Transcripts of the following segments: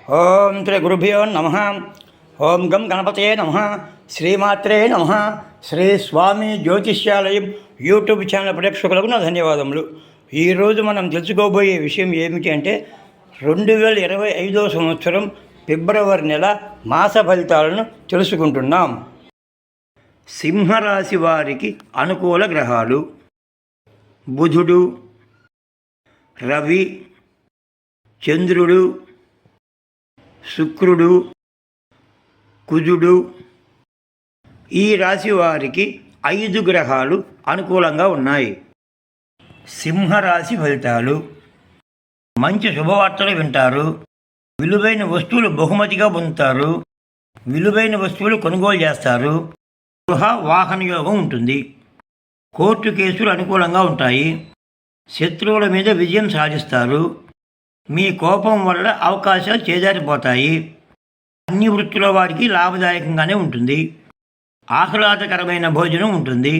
ఓం శ్రీ గురుభ్యో నమ. ఓం గం గణపతయే నమ. శ్రీమాత్రే నమ. శ్రీ స్వామి జ్యోతిష్యాలయం యూట్యూబ్ ఛానల్ ప్రేక్షకులకు నా ధన్యవాదములు. ఈరోజు మనం తెలుసుకోబోయే విషయం ఏమిటి అంటే 2025 సంవత్సరం ఫిబ్రవరి నెల మాస ఫలితాలను తెలుసుకుంటున్నాం. సింహరాశి వారికి అనుకూల గ్రహాలు: బుధుడు, రవి, చంద్రుడు, శుక్రుడు, కుజుడు. ఈ రాశి వారికి 5 గ్రహాలు అనుకూలంగా ఉన్నాయి. సింహరాశి ఫలితాలు: మంచి శుభవార్తలు వింటారు. విలువైన వస్తువులు బహుమతిగా పొందుతారు. విలువైన వస్తువులు కొనుగోలు చేస్తారు. గృహ వాహన యోగం ఉంటుంది. కోర్టు కేసులు అనుకూలంగా ఉంటాయి. శత్రువుల మీద విజయం సాధిస్తారు. మీ కోపం వల్ల అవకాశాలు చేజారిపోతాయి. అన్ని వృత్తుల వారికి లాభదాయకంగానే ఉంటుంది. ఆహ్లాదకరమైన భోజనం ఉంటుంది.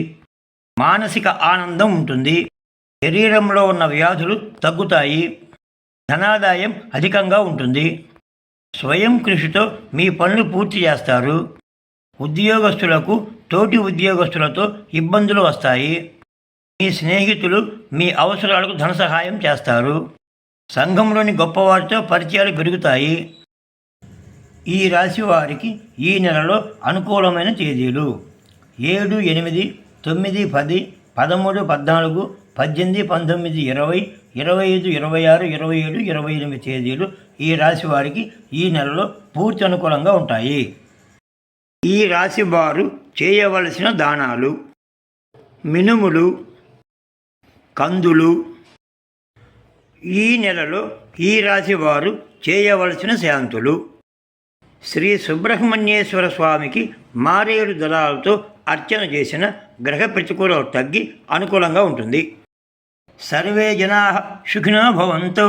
మానసిక ఆనందం ఉంటుంది. శరీరంలో ఉన్న వ్యాధులు తగ్గుతాయి. ధనాదాయం అధికంగా ఉంటుంది. స్వయం కృషితో మీ పనులు పూర్తి చేస్తారు. ఉద్యోగస్తులకు తోటి ఉద్యోగస్తులతో ఇబ్బందులు వస్తాయి. మీ స్నేహితులు మీ అవసరాలకు ధన సహాయం చేస్తారు. సంఘంలోని గొప్పవారితో పరిచయాలు పెరుగుతాయి. ఈ రాశి వారికి ఈ నెలలో అనుకూలమైన తేదీలు: 7, 8, 9, 10, 13, 14, 18, 19, 20, 25, 26, 27, 28 తేదీలు ఈ రాశి వారికి ఈ నెలలో పూర్తి అనుకూలంగా ఉంటాయి. ఈ రాశి వారు చేయవలసిన దానాలు: మినుములు, కందులు. ఈ నెలలో ఈ రాశి వారు చేయవలసిన శాంతులు: శ్రీ సుబ్రహ్మణ్యేశ్వర స్వామికి మారేడు దళాలతో అర్చన చేసిన గ్రహ ప్రతికూలత తగ్గి అనుకూలంగా ఉంటుంది. సర్వే జనాః సుఖినో భవంతు.